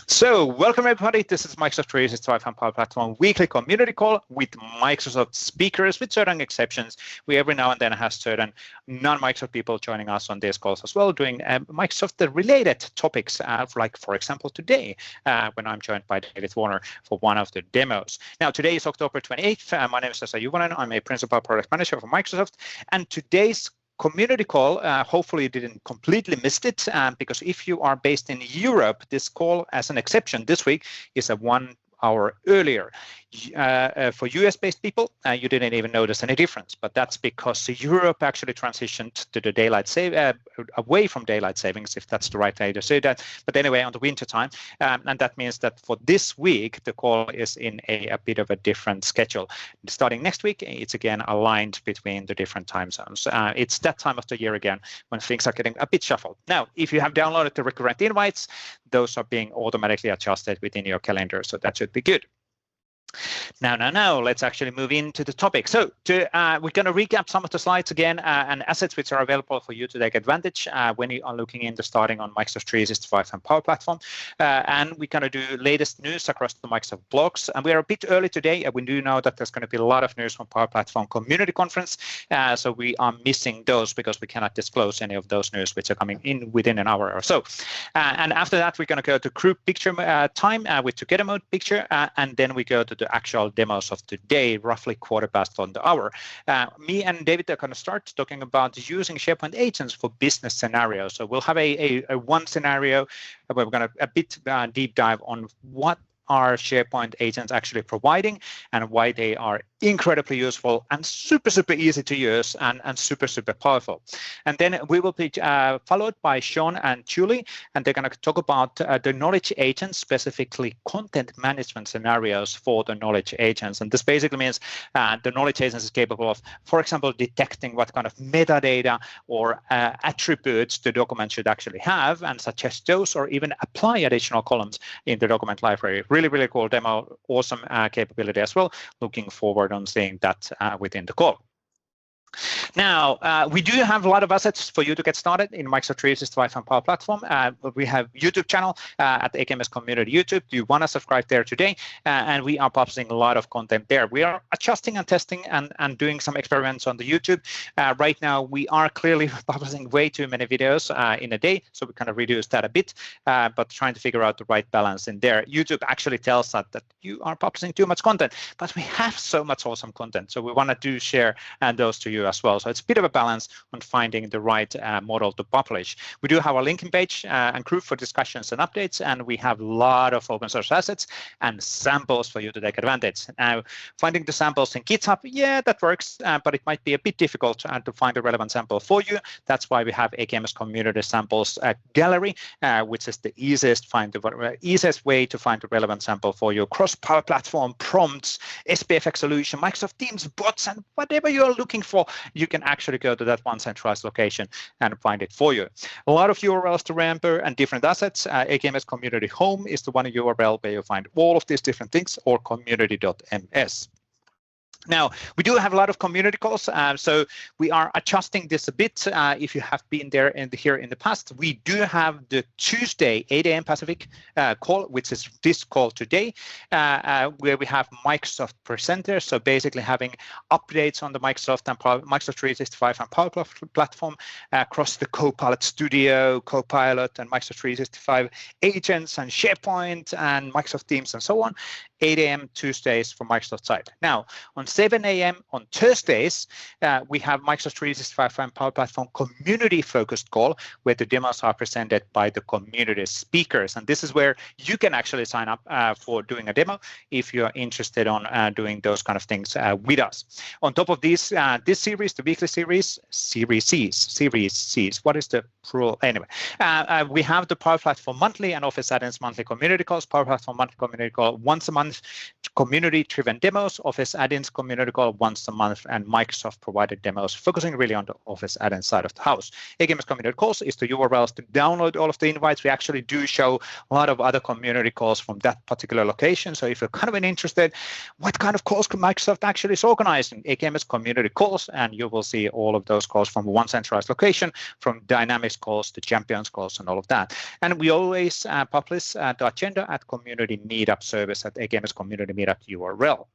So, welcome everybody. This is Microsoft 365 and Power Platform weekly community call with Microsoft speakers, with certain exceptions. We every now and then have certain non-Microsoft people joining us on these calls as well, doing Microsoft-related topics, like, for example, today, when I'm joined by David Warner for one of the demos. Now, today is October 28th. My name is Juvonen. I'm a Principal Product Manager for Microsoft, and today's community call, hopefully you didn't completely missed it, because if you are based in Europe, this call, as an exception this week, is a 1 hour earlier. For US-based people, you didn't even notice any difference, but that's because Europe actually transitioned to the daylight away from daylight savings, if that's the right way to say that. But anyway, on the winter time, and that means that for this week, the call is in a bit of a different schedule. Starting next week, it's again aligned between the different time zones. It's that time of the year again when things are getting a bit shuffled. Now, if you have downloaded the recurrent invites, those are being automatically adjusted within your calendar, so that should be good. Now, let's actually move into the topic. So we're going to recap some of the slides again and assets which are available for you to take advantage when you are looking into starting on Microsoft 365 and Power Platform. And we're going to do latest news across the Microsoft blogs. And we are a bit early today. We do know that there's going to be a lot of news from Power Platform Community Conference. So we are missing those because we cannot disclose any of those news which are coming in within an hour or so. And after that, we're going to go to group picture time with Together Mode picture. And then we go to the actual demos of today, roughly 1:15. Me and David are going to start talking about using SharePoint Agents for business scenarios. So we'll have a one scenario where we're going to a bit deep dive on what are SharePoint Agents actually providing and why they are incredibly useful and super easy to use and super powerful. And then we will be followed by Sean and Julie, and they're going to talk about the knowledge agents, specifically content management scenarios for the knowledge agents. And this basically means the knowledge agents is capable of, for example, detecting what kind of metadata or attributes the document should actually have and suggest those, or even apply additional columns in the document library. Really cool demo, awesome capability as well. Looking forward on seeing that within the call. Now, we do have a lot of assets for you to get started in Microsoft 365 and Power Platform. We have YouTube channel at the AKMS Community YouTube. You want to subscribe there today, and we are publishing a lot of content there. We are adjusting and testing and doing some experiments on the YouTube. Right now, we are clearly publishing way too many videos in a day, so we kind of reduce that a bit, but trying to figure out the right balance in there. YouTube actually tells us that you are publishing too much content, but we have so much awesome content, so we want to share those to you as well. So it's a bit of a balance on finding the right model to publish. We do have a linking page and group for discussions and updates, and we have a lot of open source assets and samples for you to take advantage. Now, finding the samples in GitHub, yeah, that works, but it might be a bit difficult to find the relevant sample for you. That's why we have AKMS Community Samples Gallery, which is the easiest way to find the relevant sample for you across Power Platform, prompts, SPFX solution, Microsoft Teams, bots, and whatever you're looking for. You can actually go to that one centralized location and find it for you. A lot of URLs to remember and different assets. AKMS Community Home is the one URL where you find all of these different things, or community.ms. Now, we do have a lot of community calls, so we are adjusting this a bit. If you have been there here in the past, we do have the Tuesday 8 a.m. Pacific call, which is this call today, where we have Microsoft presenters. So basically having updates on the Microsoft and Microsoft 365 and Power Platform across the Copilot Studio, Copilot, and Microsoft 365 agents and SharePoint and Microsoft Teams and so on. 8 a.m. Tuesdays from Microsoft side. Now, on 7 a.m. on Thursdays, we have Microsoft 365 and Power Platform community-focused call, where the demos are presented by the community speakers. And this is where you can actually sign up for doing a demo if you're interested on doing those kind of things with us. On top of this series, the weekly series, Series Cs. What is the plural? Anyway, we have the Power Platform monthly and Office Add-ins monthly community calls. Power Platform monthly community call once a month. month, community-driven demos, Office add-ins community call once a month, and Microsoft-provided demos, focusing really on the Office add-in side of the house. AKMS community calls is the URLs to download all of the invites. We actually do show a lot of other community calls from that particular location. So if you're kind of interested, what kind of calls Microsoft actually is organizing? AKMS community calls, and you will see all of those calls from one centralized location, from Dynamics calls to Champions calls and all of that. And we always publish the agenda at community meetup service at AKMS community meetup URL.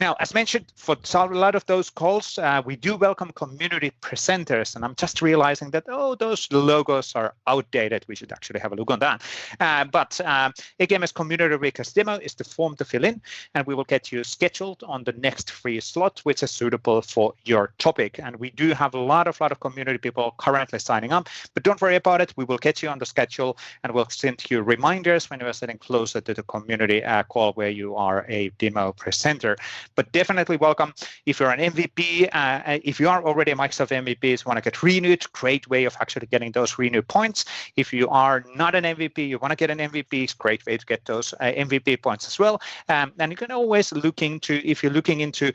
Now, as mentioned, for a lot of those calls, we do welcome community presenters, and I'm just realizing that, oh, those logos are outdated. We should actually have a look on that. But AKMS community request demo is the form to fill in, and we will get you scheduled on the next free slot, which is suitable for your topic. And we do have a lot of community people currently signing up, but don't worry about it. We will get you on the schedule, and we'll send you reminders when you are sitting closer to the community call where you are a demo presenter. But definitely welcome. If you're an MVP, if you are already a Microsoft MVP, want to get renewed, great way of actually getting those renew points. If you are not an MVP, you want to get an MVP, it's a great way to get those MVP points as well. And you can always look into, if you're looking into,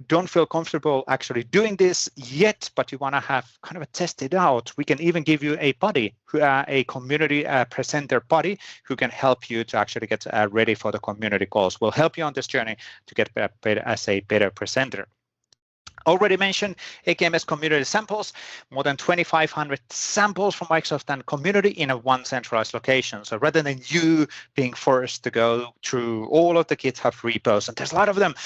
don't feel comfortable actually doing this yet, but you want to have kind of a test it out, we can even give you a buddy, a community presenter buddy who can help you to actually get ready for the community calls. We'll help you on this journey to get better as a better presenter. Already mentioned AKMS community samples, more than 2,500 samples from Microsoft and community in a one centralized location. So rather than you being forced to go through all of the GitHub repos, and there's a lot of them,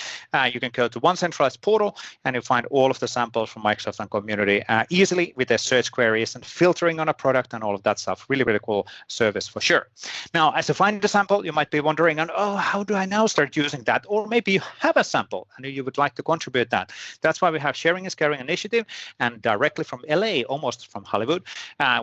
you can go to one centralized portal and you find all of the samples from Microsoft and community easily with their search queries and filtering on a product and all of that stuff. Really, really cool service for sure. Now, as you find the sample, you might be wondering, oh, how do I now start using that? Or maybe you have a sample and you would like to contribute that. That's why we have Sharing is Caring initiative, and directly from LA, almost from Hollywood,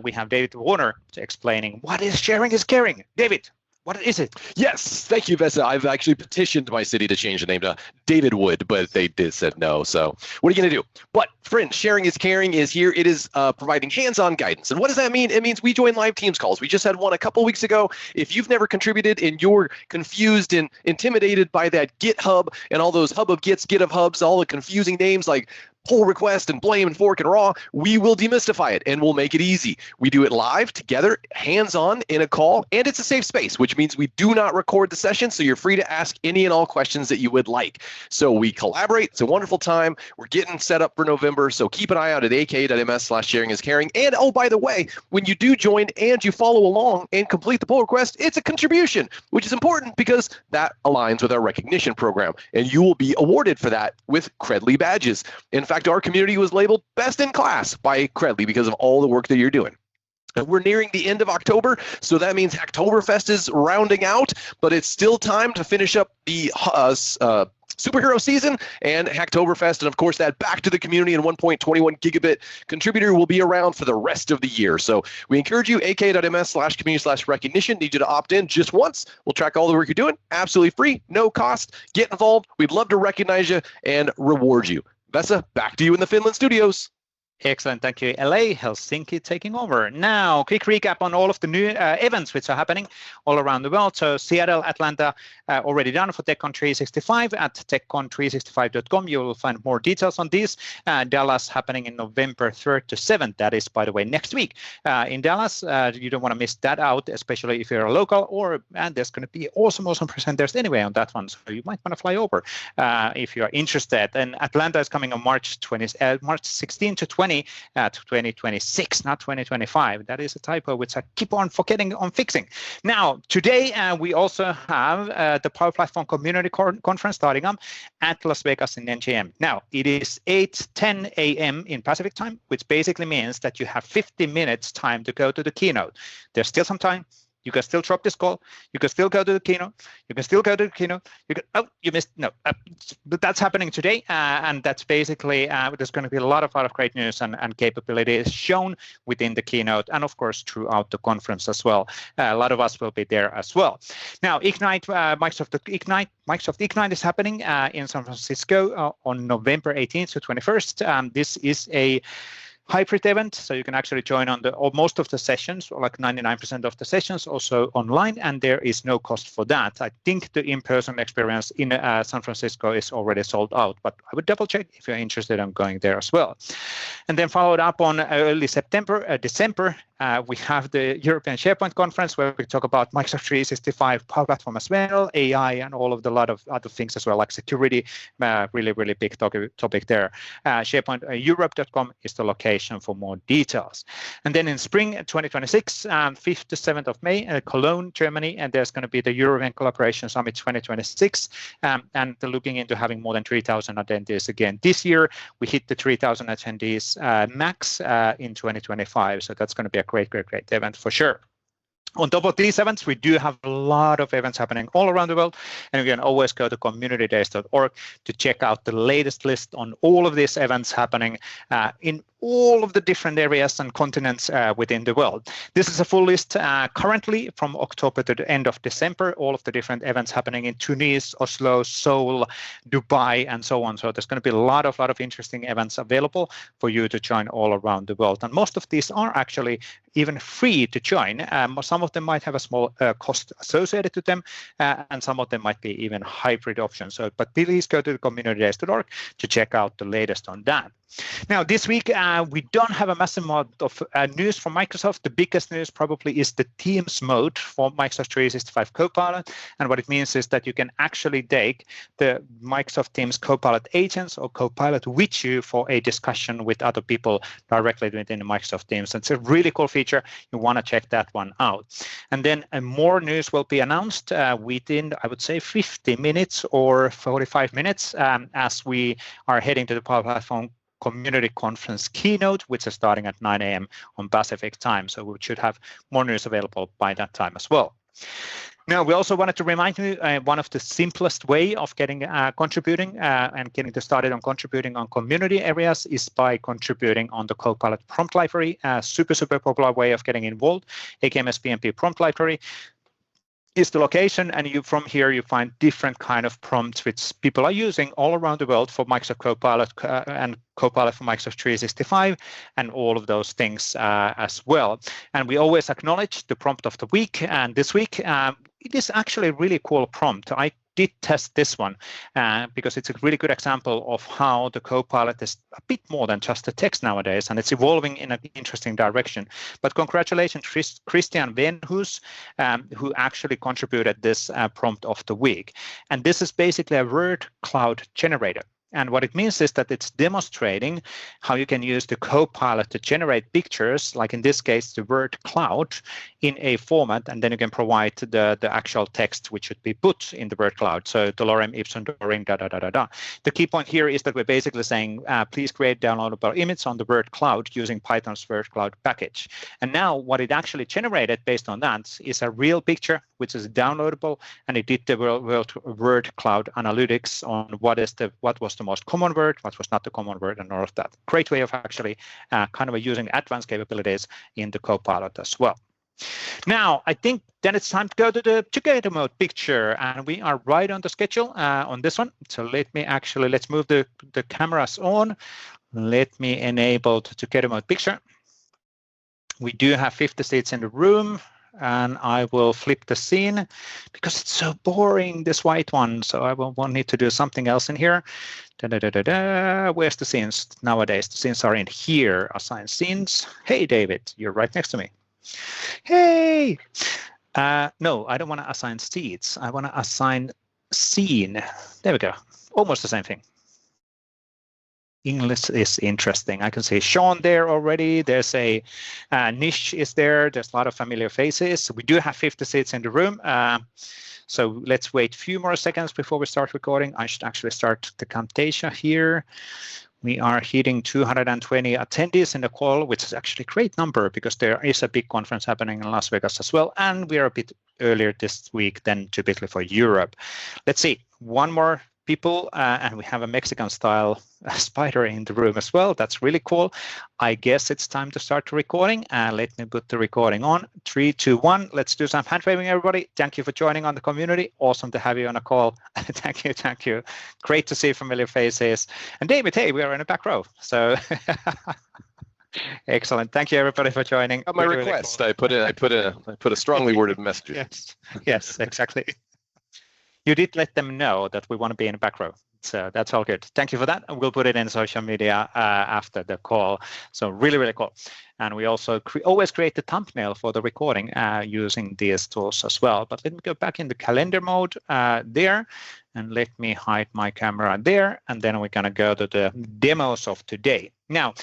we have David Juvonen explaining what is Sharing is Caring. David, what is it? Yes, thank you, Vesa. I've actually petitioned my city to change the name to David Wood, but they said no. So what are you going to do? But friends, Sharing is Caring is here. It is providing hands-on guidance. And what does that mean? It means we join live Teams calls. We just had one a couple weeks ago. If you've never contributed and you're confused and intimidated by that GitHub and all those hub of gits, git of hubs, all the confusing names like pull request and blame and fork and raw, we will demystify it and we'll make it easy. We do it live together, hands-on in a call, and it's a safe space, which means we do not record the session, so you're free to ask any and all questions that you would like. So we collaborate. It's a wonderful time. We're getting set up for November, so keep an eye out at ak.ms/sharingiscaring. And oh, by the way, when you do join and you follow along and complete the pull request, it's a contribution, which is important because that aligns with our recognition program, and you will be awarded for that with Credly badges. In fact, our community was labeled best in class by Credly because of all the work that you're doing. We're nearing the end of October, so that means Hacktoberfest is rounding out, but it's still time to finish up the superhero season and Hacktoberfest, and of course that back to the community and 1.21 gigabit contributor will be around for the rest of the year. So we encourage you, ak.ms/community/recognition. Need you to opt in just once. We'll track all the work you're doing, absolutely free, no cost. Get involved. We'd love to recognize you and reward you. Vesa, back to you in the Finland studios. Excellent. Thank you. LA, Helsinki taking over. Now, quick recap on all of the new events which are happening all around the world. So Seattle, Atlanta, already done for TechCon 365 at techcon365.com. You will find more details on these. Dallas happening in November 3rd to 7th. That is, by the way, next week in Dallas. You don't want to miss that out, especially if you're a local, and there's going to be awesome presenters anyway on that one. So you might want to fly over if you're interested. And Atlanta is coming on March 16 to 20. 2026, not 2025. That is a typo which I keep on forgetting on fixing. Now, today we also have the Power Platform Community Conference starting up at Las Vegas in NGM. Now, it is 8:10 a.m. in Pacific time, which basically means that you have 50 minutes time to go to the keynote. There's still some time. You can still drop this call. You can still go to the keynote. You can still go to the keynote. You missed. No, but that's happening today, and that's basically there's going to be a lot of great news and capabilities shown within the keynote, and of course throughout the conference as well. A lot of us will be there as well. Now, Ignite, Microsoft Ignite is happening in San Francisco on November 18th to 21st. This is a hybrid event, so you can actually join on most of the sessions, or like 99% of the sessions, also online, and there is no cost for that. I think the in-person experience in San Francisco is already sold out, but I would double check if you're interested in going there as well. And then followed up on early December, we have the European SharePoint conference, where we talk about Microsoft 365 Power Platform as well, AI, and all of the lot of other things as well, like security. Really big topic there. SharePointEurope.com is the location for more details. And then in spring 2026, 5th to 7th of May, Cologne, Germany, and there's going to be the European Collaboration Summit 2026, and they're looking into having more than 3,000 attendees again. This year, we hit the 3,000 attendees max in 2025, so that's going to be a great event for sure. On top of these events, we do have a lot of events happening all around the world, and you can always go to communitydays.org to check out the latest list on all of these events happening in all of the different areas and continents within the world. This is a full list currently from October to the end of December, all of the different events happening in Tunis, Oslo, Seoul, Dubai, and so on. So there's going to be a lot of interesting events available for you to join all around the world. And most of these are actually even free to join. Some of them might have a small cost associated to them, and some of them might be even hybrid options. So, but please go to communitydays.org to check out the latest on that. Now, this week, we don't have a massive amount of news from Microsoft. The biggest news probably is the Teams mode for Microsoft 365 Copilot. And what it means is that you can actually take the Microsoft Teams Copilot agents or Copilot with you for a discussion with other people directly within Microsoft Teams. It's a really cool feature. You want to check that one out. And then more news will be announced within, I would say, 50 minutes or 45 minutes as we are heading to the Power Platform Community Conference keynote, which is starting at 9 a.m. on Pacific time. So we should have more news available by that time as well. Now, we also wanted to remind you one of the simplest way of getting contributing and getting started on contributing on community areas is by contributing on the Copilot prompt library. Super popular way of getting involved. AKMS PMP prompt library is the location, and from here you find different kind of prompts which people are using all around the world for Microsoft Copilot and Copilot for Microsoft 365 and all of those things as well. And we always acknowledge the prompt of the week, and this week it is actually a really cool prompt. I did test this one because it's a really good example of how the Copilot is a bit more than just a text nowadays, and it's evolving in an interesting direction. But congratulations, Christian Venhus, who actually contributed this prompt of the week. And this is basically a word cloud generator. And what it means is that it's demonstrating how you can use the Copilot to generate pictures, like in this case, the word cloud, in a format, and then you can provide the actual text which should be put in the word cloud. So dolorem ipsum doring The key point here is that we're basically saying, please create downloadable image on the word cloud using Python's word cloud package. And now what it actually generated based on that is a real picture which is downloadable, and it did the word cloud analytics on what was the most common word, what was not the common word, and all of that. Great way of actually kind of using advanced capabilities in the Copilot as well. Now, I think then it's time to go to the together mode picture, and we are right on the schedule on this one. So let's move the cameras on. Let me enable the together mode picture. We do have 50 seats in the room, and I will flip the scene because it's so boring, this white one. So I will need to do something else in here. Where's the scenes nowadays? The scenes are in here, assign scenes. Hey, David, you're right next to me. Hey, no, I don't want to assign seats. I want to assign scene. There we go. Almost the same thing. English is interesting. I can see Sean there already. There's a niche is there. There's a lot of familiar faces. We do have 50 seats in the room. So let's wait a few more seconds before we start recording. I should actually start the Camtasia here. We are hitting 220 attendees in the call, which is actually a great number because there is a big conference happening in Las Vegas as well. And we are a bit earlier this week than typically for Europe. Let's see, one more people, and we have a Mexican style spider in the room as well. That's really cool. I guess it's time to start recording. Let me put the recording on. 3, 2, 1. Let's do some hand waving, everybody. Thank you for joining on the community. Awesome to have you on a call. Thank you. Great to see familiar faces. And David, hey, we are in the back row. So Excellent. Thank you, everybody, for joining. My request. I put a strongly worded message. Yes, exactly. You did let them know that we want to be in the back row. So that's all good. Thank you for that. And we'll put it in social media after the call. So really, really cool. And we also always create the thumbnail for the recording using these tools as well. But let me go back in the calendar mode there. And let me hide my camera there. And then we're going to go to the demos of today. Now,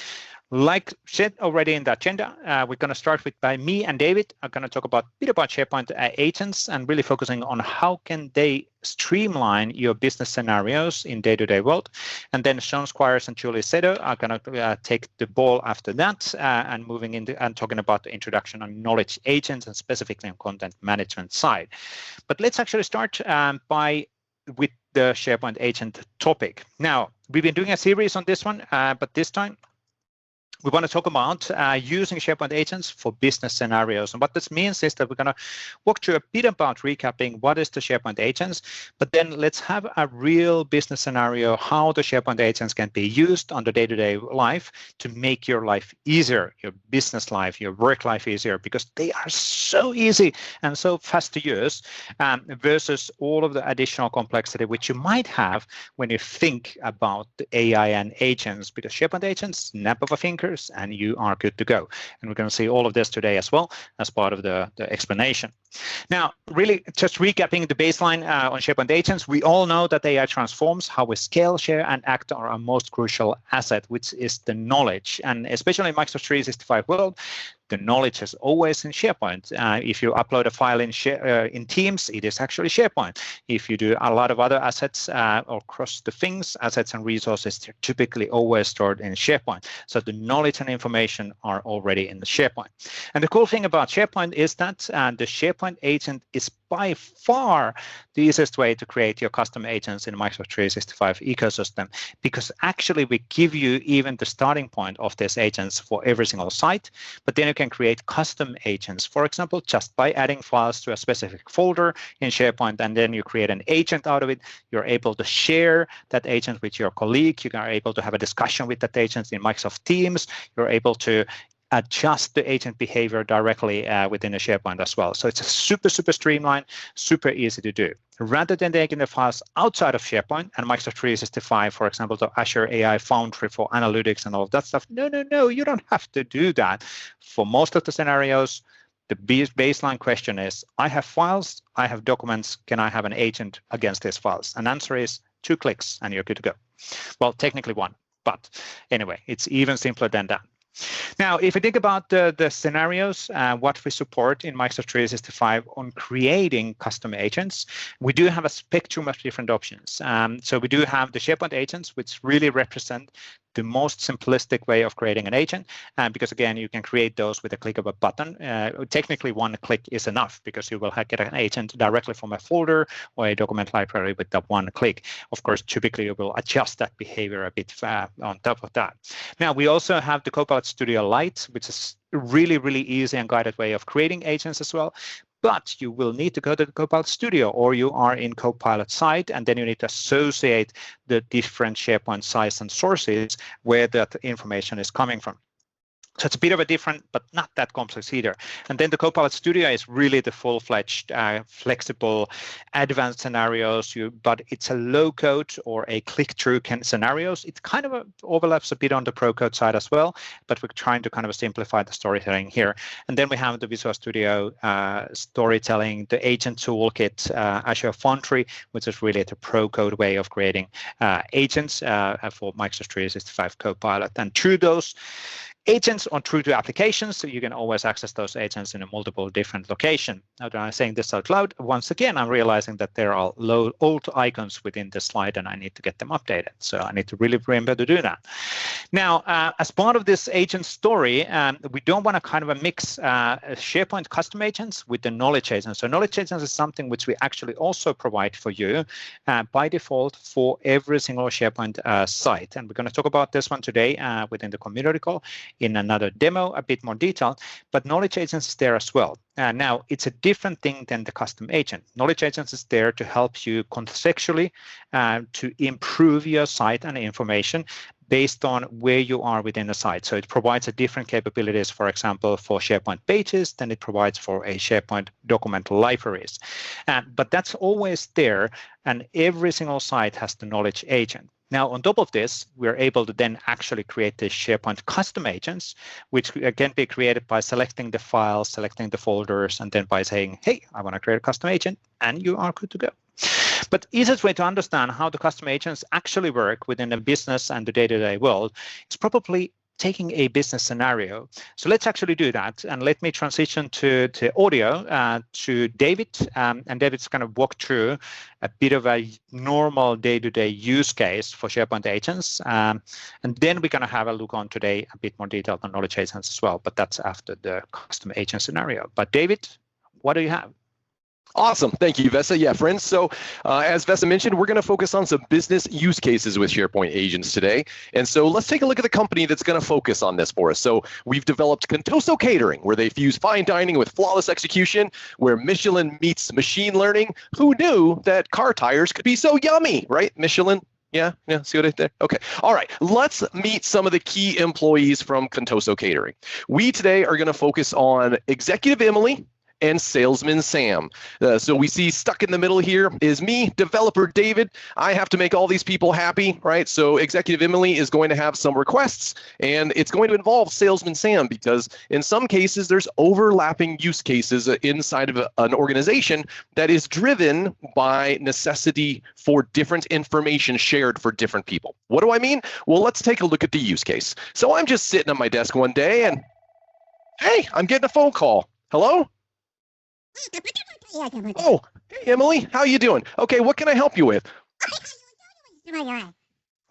like said already in the agenda, we're going to start with by me and David. I'm going to talk a bit about SharePoint agents and really focusing on how can they streamline your business scenarios in day-to-day world. And then Sean Squires and Julie Sedo are going to take the ball after that and moving into and talking about the introduction on knowledge agents and specifically on content management side. But let's actually start with the SharePoint agent topic. Now, we've been doing a series on this one, but this time we want to talk about using SharePoint agents for business scenarios. And what this means is that we're going to walk through a bit about recapping what is the SharePoint agents, but then let's have a real business scenario, how the SharePoint agents can be used on the day-to-day life to make your life easier, your business life, your work life easier, because they are so easy and so fast to use versus all of the additional complexity which you might have when you think about the AI and agents, because SharePoint agents, snap of a finger, and you are good to go. And we're going to see all of this today as well as part of the explanation. Now, really just recapping the baseline on SharePoint agents, we all know that AI transforms how we scale, share, and act on our most crucial asset, which is the knowledge. And especially in Microsoft 365 world, the knowledge is always in SharePoint. If you upload a file in Teams, it is actually SharePoint. If you do a lot of other assets or cross the things, assets and resources, they're typically always stored in SharePoint. So the knowledge and information are already in the SharePoint. And the cool thing about SharePoint is that the SharePoint agent is by far the easiest way to create your custom agents in the Microsoft 365 ecosystem, because actually we give you even the starting point of these agents for every single site, but then you can create custom agents, for example, just by adding files to a specific folder in SharePoint, and then you create an agent out of it. You're able to share that agent with your colleague. You are able to have a discussion with that agent in Microsoft Teams. You're able to adjust the agent behavior directly within the SharePoint as well. So it's a super streamlined, super easy to do. Rather than taking the files outside of SharePoint and Microsoft 365, for example, to Azure AI Foundry for analytics and all of that stuff, no, you don't have to do that. For most of the scenarios, the baseline question is, I have files, I have documents, can I have an agent against these files? And answer is 2 clicks and you're good to go. Well, technically 1, but anyway, it's even simpler than that. Now, if you think about the scenarios, what we support in Microsoft 365 on creating custom agents, we do have a spectrum of different options. So we do have the SharePoint agents, which really represent the most simplistic way of creating an agent, because again, you can create those with a click of a button. Technically, 1 click is enough because you will get an agent directly from a folder or a document library with that 1 click. Of course, typically you will adjust that behavior a bit on top of that. Now, we also have the Copilot Studio Lite, which is really easy and guided way of creating agents as well. But you will need to go to the Copilot Studio, or you are in Copilot site, and then you need to associate the different SharePoint sites and sources where that information is coming from. So it's a bit of a different, but not that complex either. And then the Copilot Studio is really the full-fledged, flexible, advanced scenarios, but it's a low-code or a click-through scenarios. It kind of overlaps a bit on the pro-code side as well, but we're trying to kind of simplify the storytelling here. And then we have the Visual Studio storytelling, the agent toolkit, Azure Foundry, which is really the pro-code way of creating agents for Microsoft 365 Copilot. And through those agents on through to applications, so you can always access those agents in a multiple different location. Now that I'm saying this out loud, once again, I'm realizing that there are old icons within the slide and I need to get them updated. So I need to really remember to do that. Now, as part of this agent story, we don't want to kind of mix SharePoint custom agents with the knowledge agents. So knowledge agents is something which we actually also provide for you by default for every single SharePoint site. And we're going to talk about this one today within the community call in another demo, a bit more detailed, but knowledge agents is there as well. Now, it's a different thing than the custom agent. Knowledge agents is there to help you contextually to improve your site and information based on where you are within the site. So it provides a different capabilities, for example, for SharePoint pages than it provides for a SharePoint document libraries. But that's always there, and every single site has the knowledge agent. Now, on top of this, we're able to then actually create the SharePoint custom agents, which can be created by selecting the files, selecting the folders, and then by saying, hey, I want to create a custom agent, and you are good to go. But easiest way to understand how the custom agents actually work within the business and the day-to-day world is probably taking a business scenario. So let's actually do that. And let me transition to audio to David. And David's going to walk through a bit of a normal day-to-day use case for SharePoint agents. And then we're going to have a look on today a bit more detailed on knowledge agents as well. But that's after the custom agent scenario. But David, what do you have? Awesome. Thank you, Vesa. Yeah, friends. So as Vesa mentioned, we're going to focus on some business use cases with SharePoint agents today. And so let's take a look at the company that's going to focus on this for us. So we've developed Contoso Catering, where they fuse fine dining with flawless execution, where Michelin meets machine learning. Who knew that car tires could be so yummy, right? Michelin. Yeah, see what I did? Okay. All right. Let's meet some of the key employees from Contoso Catering. We today are going to focus on Executive Emily and Salesman Sam. So we see stuck in the middle here is me, developer David. I have to make all these people happy, right? So Executive Emily is going to have some requests, and it's going to involve Salesman Sam because in some cases there's overlapping use cases inside of an organization that is driven by necessity for different information shared for different people. What do I mean? Well, let's take a look at the use case. So I'm just sitting at my desk one day and, hey, I'm getting a phone call. Hello? Oh, hey, Emily, how you doing? Okay, what can I help you with?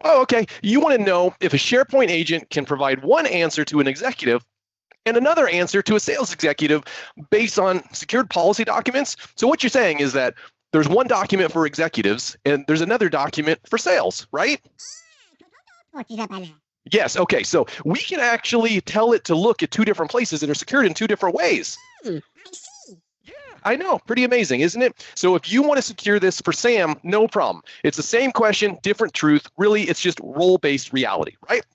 Oh, okay. You want to know if a SharePoint agent can provide one answer to an executive and another answer to a sales executive based on secured policy documents. So what you're saying is that there's one document for executives and there's another document for sales, right? Yes, okay. So we can actually tell it to look at two different places that are secured in two different ways. I know, pretty amazing, isn't it? So if you want to secure this for Sam, no problem. It's the same question, different truth. Really, it's just role-based reality, right?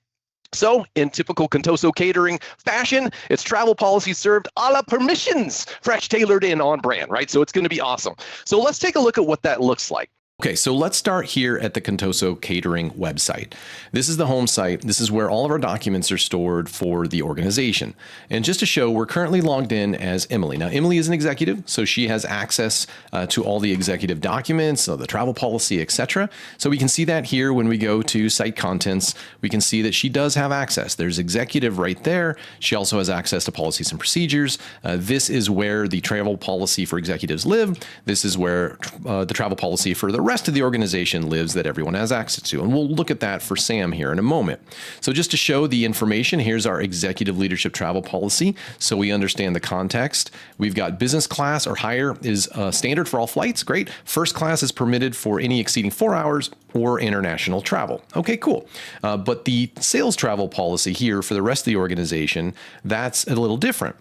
So in typical Contoso Catering fashion, it's travel policy served a la permissions, fresh, tailored, and on brand, right? So it's going to be awesome. So let's take a look at what that looks like. Okay, so let's start here at the Contoso Catering website. This is the home site. This is where all of our documents are stored for the organization. And just to show, we're currently logged in as Emily. Now, Emily is an executive, so she has access to all the executive documents, the travel policy, etc. So we can see that here when we go to site contents. We can see that she does have access. There's executive right there. She also has access to policies and procedures. This is where the travel policy for executives live. This is where the travel policy for the rest of the organization lives that everyone has access to. And we'll look at that for Sam here in a moment. So just to show the information, here's our executive leadership travel policy. So we understand the context. We've got business class or higher is standard for all flights. Great. First class is permitted for any exceeding 4 hours or international travel. Okay, cool. But the sales travel policy here for the rest of the organization, that's a little different.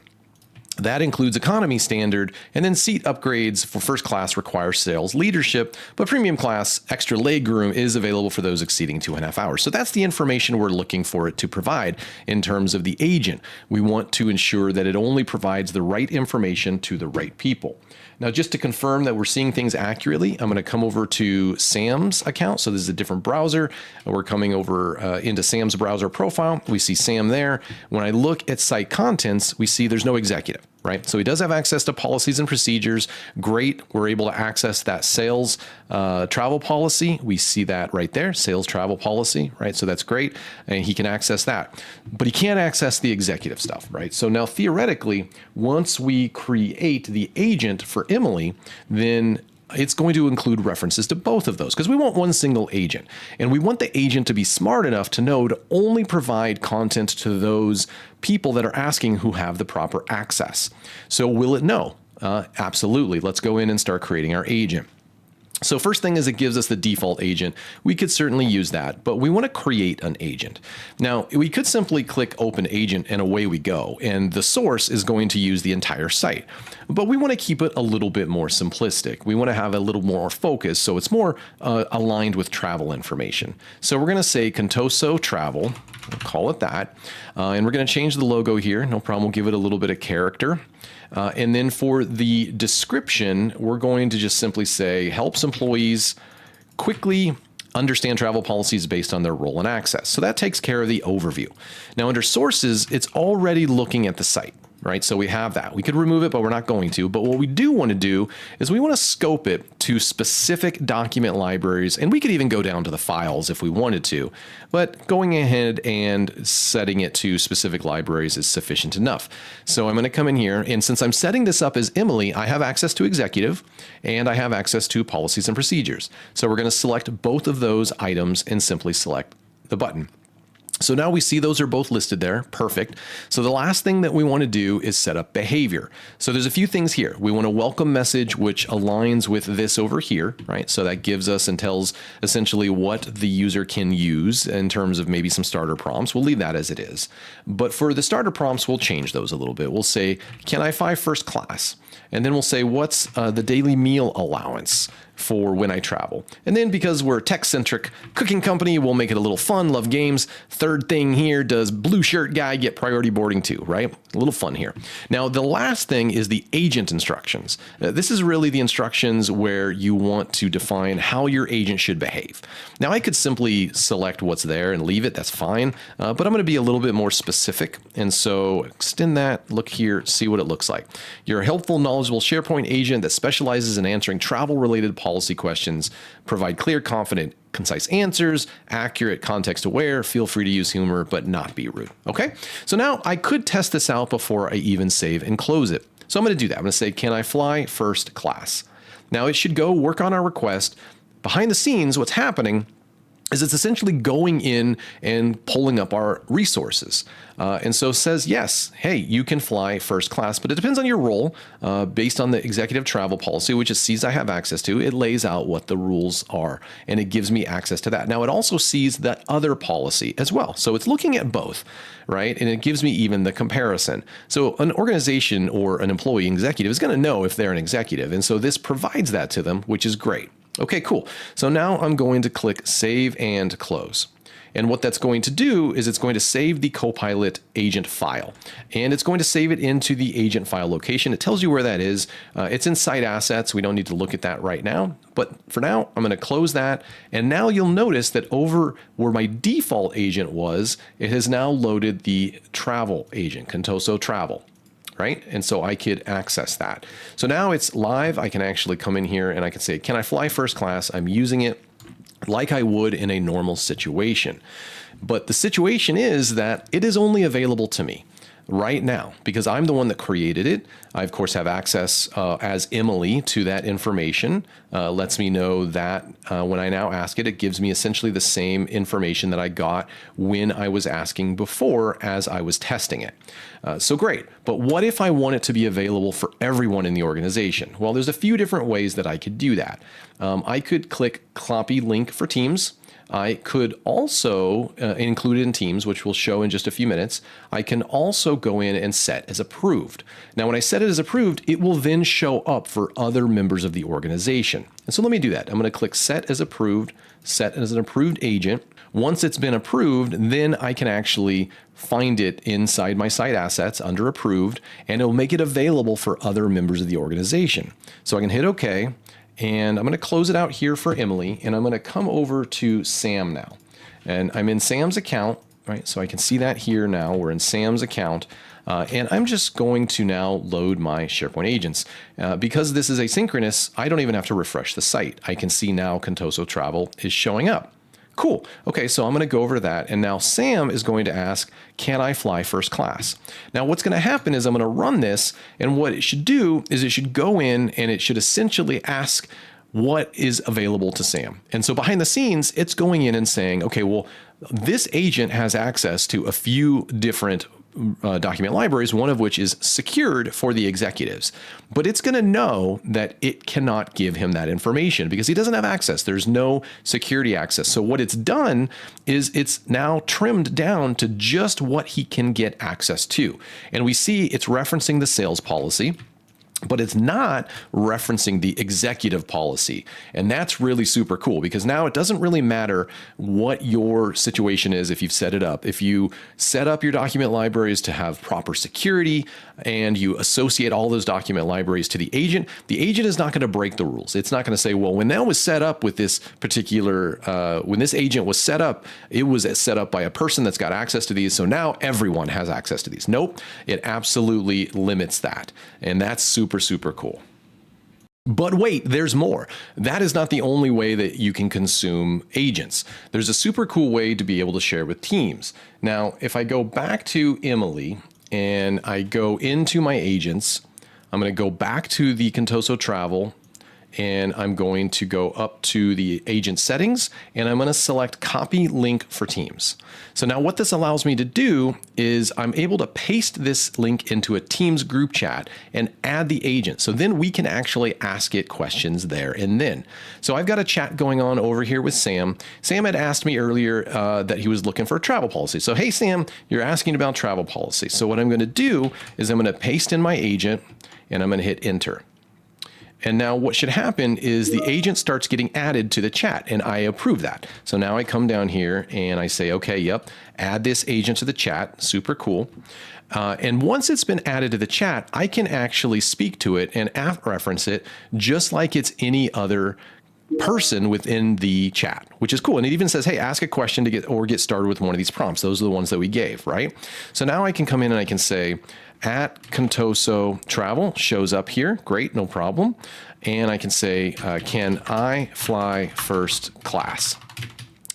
That includes economy standard, and then seat upgrades for first class require sales leadership, but premium class extra legroom is available for those exceeding 2.5 hours. So that's the information we're looking for it to provide in terms of the agent. We want to ensure that it only provides the right information to the right people. Now, just to confirm that we're seeing things accurately, I'm going to come over to Sam's account. So this is a different browser. We're coming over into Sam's browser profile. We see Sam there. When I look at site contents, we see there's no executive, right? So he does have access to policies and procedures. Great. We're able to access that sales travel policy. We see that right there, sales travel policy, right? So that's great. And he can access that, but he can't access the executive stuff, right? So now theoretically, once we create the agent for Emily, then it's going to include references to both of those because we want one single agent. And we want the agent to be smart enough to know to only provide content to those people that are asking who have the proper access. So will it know? Absolutely. Let's go in and start creating our agent. So first thing is it gives us the default agent. We could certainly use that, but we want to create an agent. Now, we could simply click open agent and away we go. And the source is going to use the entire site. But we want to keep it a little bit more simplistic. We want to have a little more focus so it's more aligned with travel information. So we're going to say Contoso Travel, we'll call it that. And we're going to change the logo here. No problem. We'll give it a little bit of character. And then for the description, we're going to just simply say helps employees quickly understand travel policies based on their role and access. So that takes care of the overview. Now under sources, it's already looking at the site, right? So we have that. We could remove it, but we're not going to. But what we do want to do is we want to scope it to specific document libraries, and we could even go down to the files if we wanted to. But going ahead and setting it to specific libraries is sufficient enough. So I'm going to come in here, and since I'm setting this up as Emily, I have access to executive, and I have access to policies and procedures. So we're going to select both of those items and simply select the button. So now we see those are both listed there. Perfect. So the last thing that we want to do is set up behavior. So there's a few things here. We want a welcome message, which aligns with this over here, right? So that gives us and tells essentially what the user can use in terms of maybe some starter prompts. We'll leave that as it is. But for the starter prompts, we'll change those a little bit. We'll say, can I fly first class? And then we'll say, what's the daily meal allowance for when I travel? And then because we're a tech-centric cooking company, we'll make it a little fun, love games. Third thing here, does blue shirt guy get priority boarding too, right? A little fun here. Now, the last thing is the agent instructions. This is really the instructions where you want to define how your agent should behave. Now, I could simply select what's there and leave it, that's fine, but I'm gonna be a little bit more specific. And so extend that, look here, see what it looks like. You're a helpful, knowledgeable SharePoint agent that specializes in answering travel-related policy questions, provide clear, confident, concise answers, accurate, context-aware, feel free to use humor, but not be rude, okay? So now I could test this out before I even save and close it. So I'm gonna do that. I'm gonna say, can I fly first class? Now it should go work on our request. Behind the scenes, what's happening is it's essentially going in and pulling up our resources. And so it says, yes, hey, you can fly first class, but it depends on your role based on the executive travel policy, which it sees I have access to. It lays out what the rules are, and it gives me access to that. Now, it also sees that other policy as well. So it's looking at both, right? And it gives me even the comparison. So an organization or an employee executive is going to know if they're an executive. And so this provides that to them, which is great. Okay, cool. So now I'm going to click Save and Close. And what that's going to do is it's going to save the Copilot agent file. And it's going to save it into the agent file location. It tells you where that is. It's in Site Assets. We don't need to look at that right now. But for now, I'm going to close that. And now you'll notice that over where my default agent was, it has now loaded the travel agent, Contoso Travel. Right? And so I could access that. So now it's live. I can actually come in here and I can say, can I fly first class? I'm using it like I would in a normal situation. But the situation is that it is only available to me right now because I'm the one that created it. I, of course, have access as Emily to that information. Lets me know that when I now ask it, it gives me essentially the same information that I got when I was asking before as I was testing it. So great. But what if I want it to be available for everyone in the organization? Well, there's a few different ways that I could do that. I could click copy link for Teams. I could also include it in Teams, which we'll show in just a few minutes. I can also go in and set as approved. Now, when I set it as approved, it will then show up for other members of the organization. And so let me do that. I'm going to click set as approved, set as an approved agent. Once it's been approved, then I can actually find it inside my site assets under approved, and it'll make it available for other members of the organization. So I can hit OK. And I'm going to close it out here for Emily, and I'm going to come over to Sam now. And I'm in Sam's account, right? So I can see that here now. We're in Sam's account. And I'm just going to now load my SharePoint agents. Because this is asynchronous, I don't even have to refresh the site. I can see now Contoso Travel is showing up. Cool. Okay, so I'm going to go over to that. And now Sam is going to ask, can I fly first class? Now, what's going to happen is I'm going to run this. And what it should do is it should go in and it should essentially ask what is available to Sam. And so behind the scenes, it's going in and saying, okay, well, this agent has access to a few different document libraries, one of which is secured for the executives. But it's going to know that it cannot give him that information because he doesn't have access. There's no security access. So what it's done is it's now trimmed down to just what he can get access to. And we see it's referencing the sales policy, but it's not referencing the executive policy. And that's really super cool because now it doesn't really matter what your situation is if you've set it up. If you set up your document libraries to have proper security and you associate all those document libraries to the agent is not going to break the rules. It's not going to say, well, when that was set up with this particular, when this agent was set up, it was set up by a person that's got access to these. So now everyone has access to these. Nope. It absolutely limits that. And that's super cool. But wait, there's more. That is not the only way that you can consume agents. There's a super cool way to be able to share with teams. Now, if I go back to Emily and I go into my agents, I'm going to go back to the Contoso Travel and I'm going to go up to the agent settings and I'm going to select copy link for teams. So now what this allows me to do is I'm able to paste this link into a Teams group chat and add the agent. So then we can actually ask it questions there and then. So I've got a chat going on over here with Sam. Sam had asked me earlier that he was looking for a travel policy. So, hey, Sam, you're asking about travel policy. So what I'm going to do is I'm going to paste in my agent and I'm going to hit enter. And now what should happen is the agent starts getting added to the chat and I approve that. So now I come down here and I say, okay, yep, add this agent to the chat. Super cool. And once it's been added to the chat, I can actually speak to it and reference it just like it's any other person within the chat, which is cool. And it even says, hey, ask a question to get started with one of these prompts. Those are the ones that we gave, right? So now I can come in and I can say, at Contoso Travel shows up here. Great, no problem. And I can say, can I fly first class?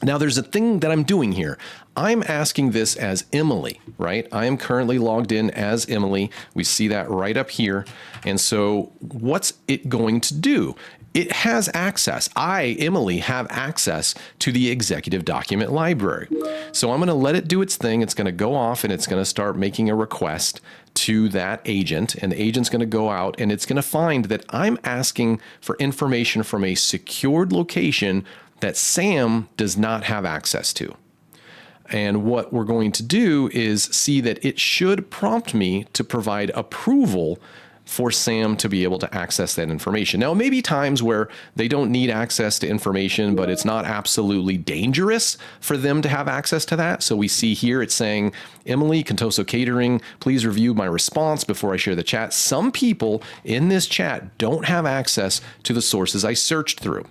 Now there's a thing that I'm doing here. I'm asking this as Emily, right? I am currently logged in as Emily. We see that right up here. And so what's it going to do? It has access. I, Emily, have access to the executive document library. So I'm going to let it do its thing. It's going to go off and it's going to start making a request to that agent. And the agent's going to go out and it's going to find that I'm asking for information from a secured location that Sam does not have access to. And what we're going to do is see that it should prompt me to provide approval for Sam to be able to access that information. Now, maybe times where they don't need access to information, but it's not absolutely dangerous for them to have access to that. So we see here it's saying, Emily, Contoso Catering, please review my response before I share the chat. Some people in this chat don't have access to the sources I searched through.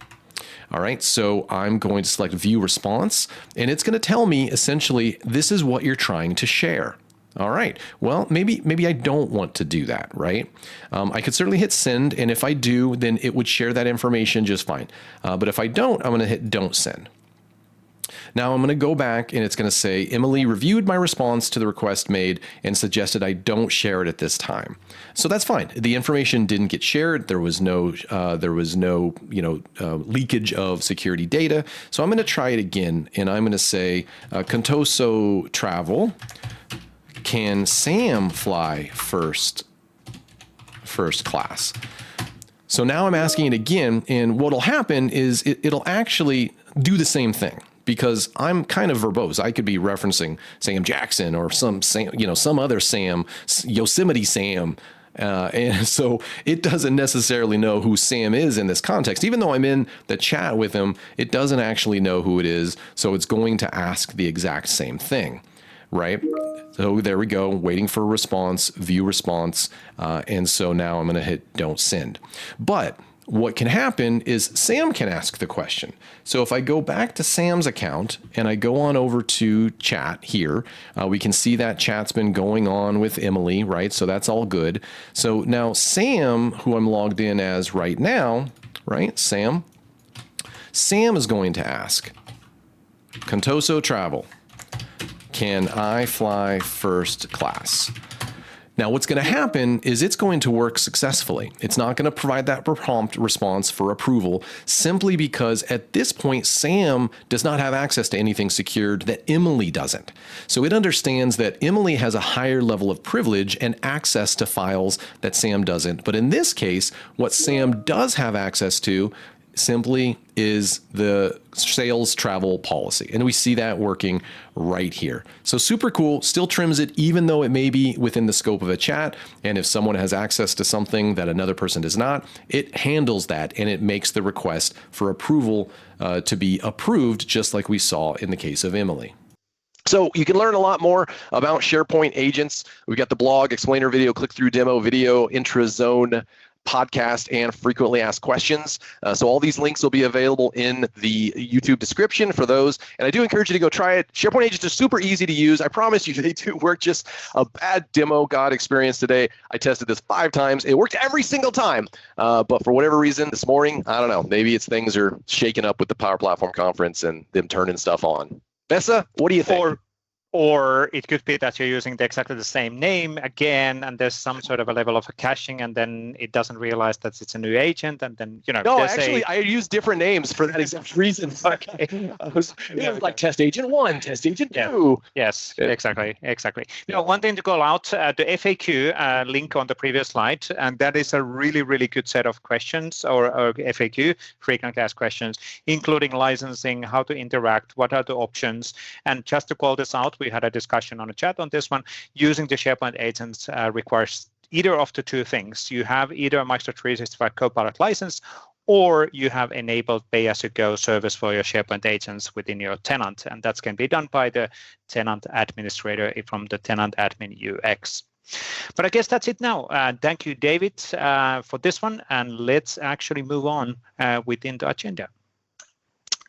All right, so I'm going to select view response, and it's going to tell me essentially, this is what you're trying to share. All right, well, maybe I don't want to do that, right? I could certainly hit send, and if I do, then it would share that information just fine. But if I don't, I'm going to hit don't send. Now I'm going to go back and it's going to say, Emily reviewed my response to the request made and suggested I don't share it at this time. So that's fine. The information didn't get shared. There was no leakage of security data. So I'm going to try it again. And I'm going to say, Contoso Travel, can Sam fly first class? So now I'm asking it again. And what'll happen is it'll actually do the same thing, because I'm kind of verbose. I could be referencing Sam Jackson or some other Sam, Yosemite Sam. And so it doesn't necessarily know who Sam is in this context. Even though I'm in the chat with him, it doesn't actually know who it is. So it's going to ask the exact same thing, right? So there we go, waiting for a response, view response. And so now I'm going to hit don't send. But what can happen is Sam can ask the question. So if I go back to Sam's account and I go on over to chat here, we can see that chat's been going on with Emily, right? So that's all good. So now Sam, who I'm logged in as right now, right? Sam is going to ask, Contoso Travel, can I fly first class? Now, what's going to happen is it's going to work successfully. It's not going to provide that prompt response for approval simply because at this point, Sam does not have access to anything secured that Emily doesn't. So it understands that Emily has a higher level of privilege and access to files that Sam doesn't. But in this case, what Sam does have access to simply is the sales travel policy. And we see that working right here. So super cool, still trims it even though it may be within the scope of a chat. And if someone has access to something that another person does not, it handles that and it makes the request for approval to be approved, just like we saw in the case of Emily. So you can learn a lot more about SharePoint agents. We've got the blog, explainer video, click-through demo video, intrazone podcast, and frequently asked questions. So all these links will be available in the YouTube description for those. And I do encourage you to go try it. SharePoint agents are super easy to use. I promise you they do work. Just a bad demo god experience today. I tested this 5 times. It worked every single time. But for whatever reason this morning, I don't know, maybe it's things are shaking up with the Power Platform Conference and them turning stuff on. Vesa, what do you think? Or it could be that you're using exactly the same name again, and there's some sort of a level of a caching, and then it doesn't realize that it's a new agent, and then, you know. No, actually, I use different names for that exact reason. Okay. It was like Test Agent 1, Test Agent 2. Yes, exactly. Now, one thing to call out, the FAQ link on the previous slide, and that is a really, really good set of questions, or FAQ, frequently asked questions, including licensing, how to interact, what are the options, and just to call this out, we had a discussion on the chat on this one. Using the SharePoint agents requires either of the two things. You have either a Microsoft 365 Copilot license, or you have enabled pay-as-you-go service for your SharePoint agents within your tenant, and that can be done by the tenant administrator from the tenant admin UX. But I guess that's it now. Thank you, David, for this one, and let's actually move on within the agenda.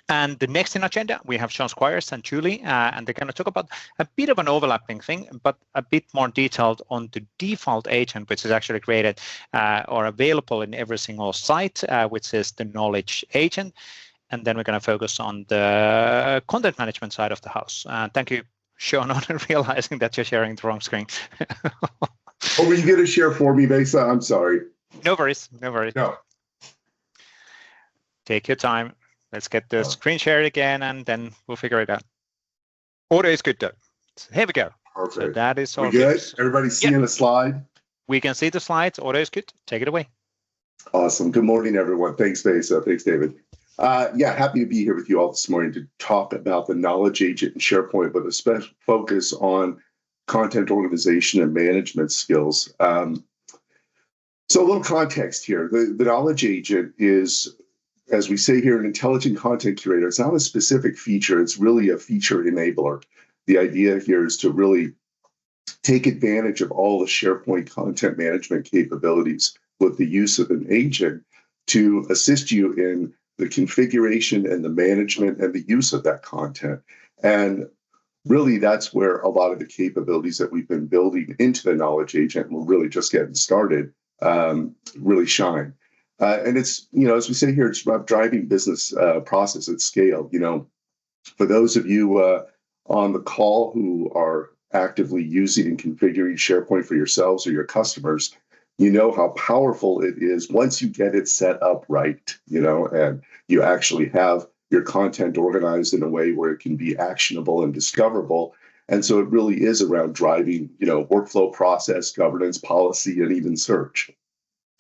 And the next in agenda, we have Sean Squires and Julie, and they're going to talk about a bit of an overlapping thing, but a bit more detailed on the default agent, which is actually created or available in every single site, which is the knowledge agent. And then we're going to focus on the content management side of the house. Thank you, Sean, on realizing that you're sharing the wrong screen. Oh, were you going to share for me, Vesa? I'm sorry. No worries. No. Take your time. Let's get the screen shared again, and then we'll figure it out. Audio is good, though. So here we go. Perfect. So that is all we good. Everybody seeing the slide? We can see the slides. Audio is good. Take it away. Awesome. Good morning, everyone. Thanks, Vesa. Thanks, David. Happy to be here with you all this morning to talk about the knowledge agent in SharePoint with a special focus on content organization and management skills. So a little context here. The knowledge agent is, as we say here, an intelligent content curator. It's not a specific feature. It's really a feature enabler. The idea here is to really take advantage of all the SharePoint content management capabilities with the use of an agent to assist you in the configuration and the management and the use of that content. And really, that's where a lot of the capabilities that we've been building into the knowledge agent, and we're really just getting started, really shine. And it's, as we say here, it's about driving business process at scale. For those of you on the call who are actively using and configuring SharePoint for yourselves or your customers, you know how powerful it is once you get it set up right, and you actually have your content organized in a way where it can be actionable and discoverable. And so it really is around driving, workflow process, governance, policy, and even search.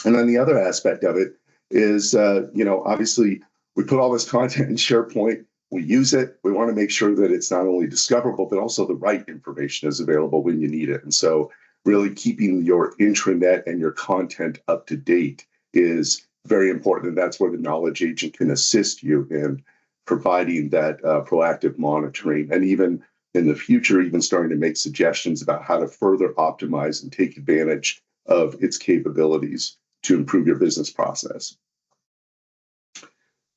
And then the other aspect of it is, obviously we put all this content in SharePoint, we use it, we want to make sure that it's not only discoverable, but also the right information is available when you need it. And so really keeping your intranet and your content up to date is very important. And that's where the knowledge agent can assist you in providing that proactive monitoring, and even in the future, even starting to make suggestions about how to further optimize and take advantage of its capabilities to improve your business process.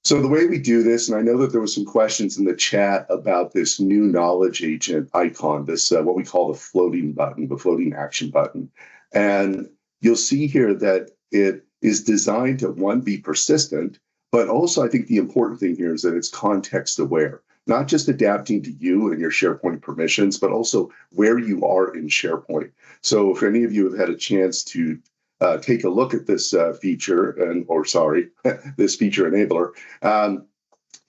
So the way we do this, and I know that there were some questions in the chat about this new knowledge agent icon, this what we call the floating button, the floating action button. And you'll see here that it is designed to, one, be persistent, but also I think the important thing here is that it's context aware. not just adapting to you and your SharePoint permissions, but also where you are in SharePoint. So if any of you have had a chance to take a look at this feature, this feature enabler,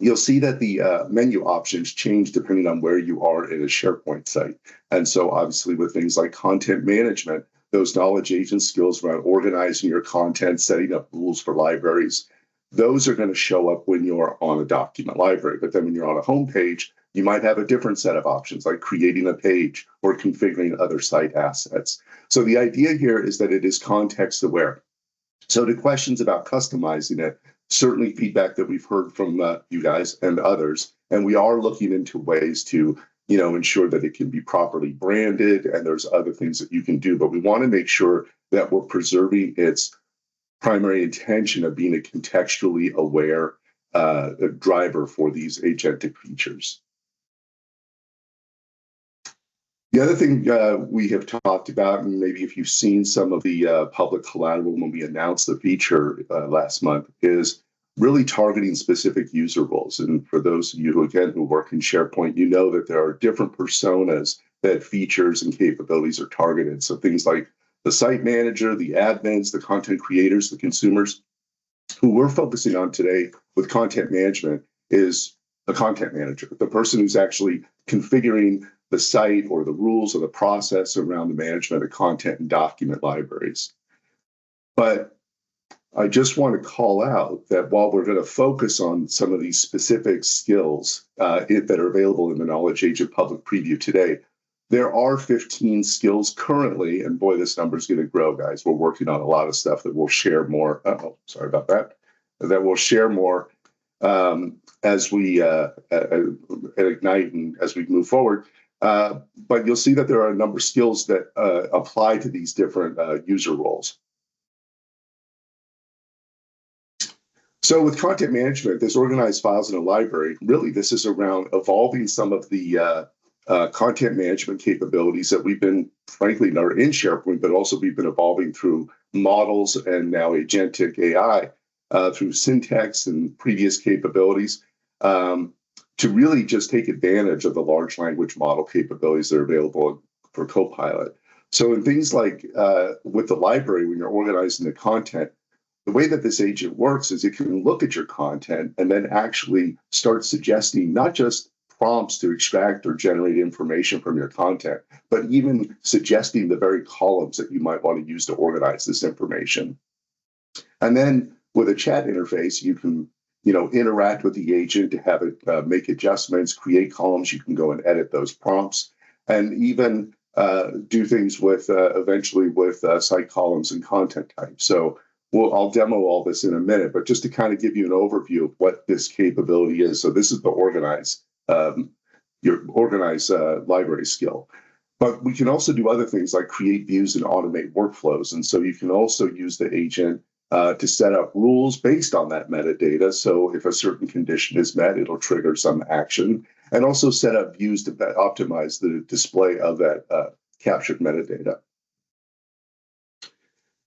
you'll see that the menu options change depending on where you are in a SharePoint site. And so obviously with things like content management, those knowledge agent skills around organizing your content, setting up rules for libraries, those are going to show up when you're on a document library. But then when you're on a home page, you might have a different set of options like creating a page or configuring other site assets. So the idea here is that it is context aware. So to questions about customizing it, certainly feedback that we've heard from you guys and others, and we are looking into ways to ensure that it can be properly branded, and there's other things that you can do, but we want to make sure that we're preserving its primary intention of being a contextually aware driver for these agentic features. The other thing we have talked about, and maybe if you've seen some of the public collateral when we announced the feature last month, is really targeting specific user roles. And for those of you who work in SharePoint, you know that there are different personas that features and capabilities are targeted. So things like the site manager, the admins, the content creators, the consumers. Who we're focusing on today with content management is the content manager, the person who's actually configuring the site or the rules or the process around the management of content and document libraries. But I just want to call out that while we're going to focus on some of these specific skills that are available in the Knowledge Agent public preview today, there are 15 skills currently, and boy, this number is going to grow, guys. We're working on a lot of stuff that we'll share more. Sorry about that. That we'll share more as we at Ignite and as we move forward. But you'll see that there are a number of skills that apply to these different user roles. So with content management, this organized files in a library, really this is around evolving some of the content management capabilities that we've been, frankly, not in SharePoint, but also we've been evolving through models and now agentic AI through syntax and previous capabilities to really just take advantage of the large language model capabilities that are available for Copilot. So in things like with the library, when you're organizing the content, the way that this agent works is it can look at your content and then actually start suggesting not just prompts to extract or generate information from your content, but even suggesting the very columns that you might want to use to organize this information. And then with a chat interface, you can interact with the agent to have it make adjustments, create columns. You can go and edit those prompts, and even do things with eventually with site columns and content types. So I'll demo all this in a minute, but just to kind of give you an overview of what this capability is. So this is the organize library skill. But we can also do other things like create views and automate workflows. And so you can also use the agent to set up rules based on that metadata. So if a certain condition is met, it'll trigger some action, and also set up views to optimize the display of that captured metadata.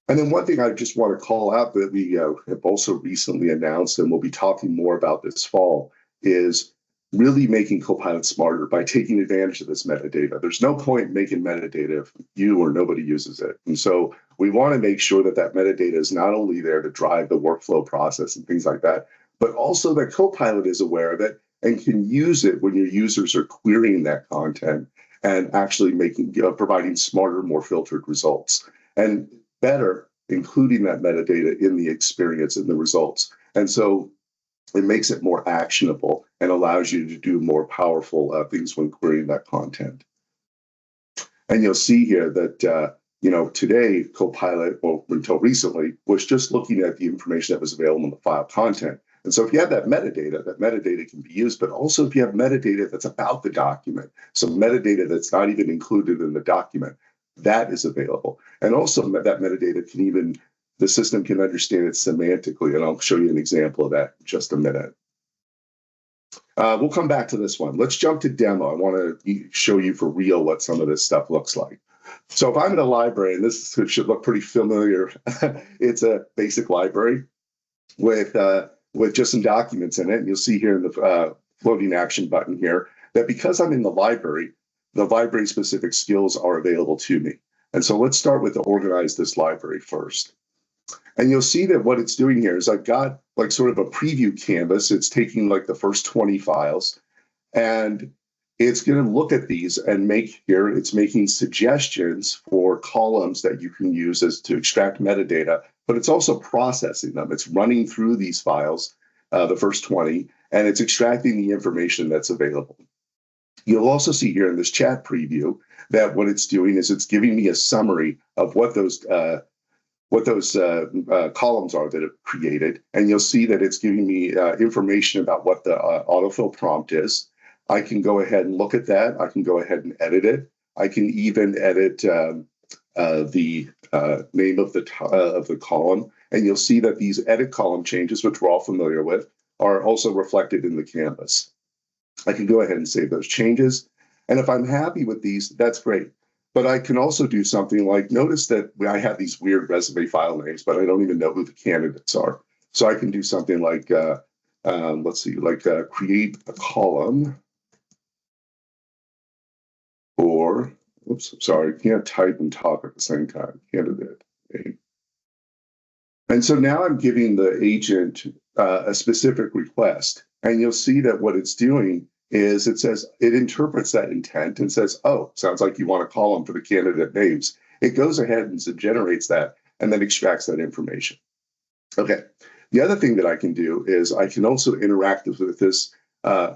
And then one thing I just want to call out that we have also recently announced, and we'll be talking more about this fall, is really making Copilot smarter by taking advantage of this metadata. There's no point in making metadata if you or nobody uses it. And so we want to make sure that that metadata is not only there to drive the workflow process and things like that, but also that Copilot is aware of it and can use it when your users are querying that content and actually providing smarter, more filtered results. And better, including that metadata in the experience and the results. And so it makes it more actionable and allows you to do more powerful things when querying that content. And you'll see here that, today Copilot, well, until recently, was just looking at the information that was available in the file content. And so if you have that metadata can be used, but also if you have metadata that's about the document, so metadata that's not even included in the document, that is available. And also that metadata the system can understand it semantically, and I'll show you an example of that in just a minute. We'll come back to this one. Let's jump to demo. I want to show you for real what some of this stuff looks like. So if I'm in a library, and this should look pretty familiar, it's a basic library with just some documents in it. And you'll see here in the floating action button here, that because I'm in the library specific skills are available to me. And so let's start with to organize this library first. And you'll see that what it's doing here is I've got like sort of a preview canvas. It's taking like the first 20 files, and it's going to look at these and it's making suggestions for columns that you can use as to extract metadata, but it's also processing them. It's running through these files, the first 20, and it's extracting the information that's available. You'll also see here in this chat preview that what it's doing is it's giving me a summary of what those columns are that it created. And you'll see that it's giving me information about what the autofill prompt is. I can go ahead and look at that. I can go ahead and edit it. I can even edit the name of the column. And you'll see that these edit column changes, which we're all familiar with, are also reflected in the canvas. I can go ahead and save those changes. And if I'm happy with these, that's great. But I can also do something like, notice that I have these weird resume file names, but I don't even know who the candidates are. So I can do something like, create a column for, can't type and talk at the same time, candidate name. And so now I'm giving the agent a specific request. And you'll see that what it's doing is it interprets that intent and says, oh, sounds like you want a column for the candidate names. It goes ahead and generates that and then extracts that information. Okay. The other thing that I can do is I can also interact with this.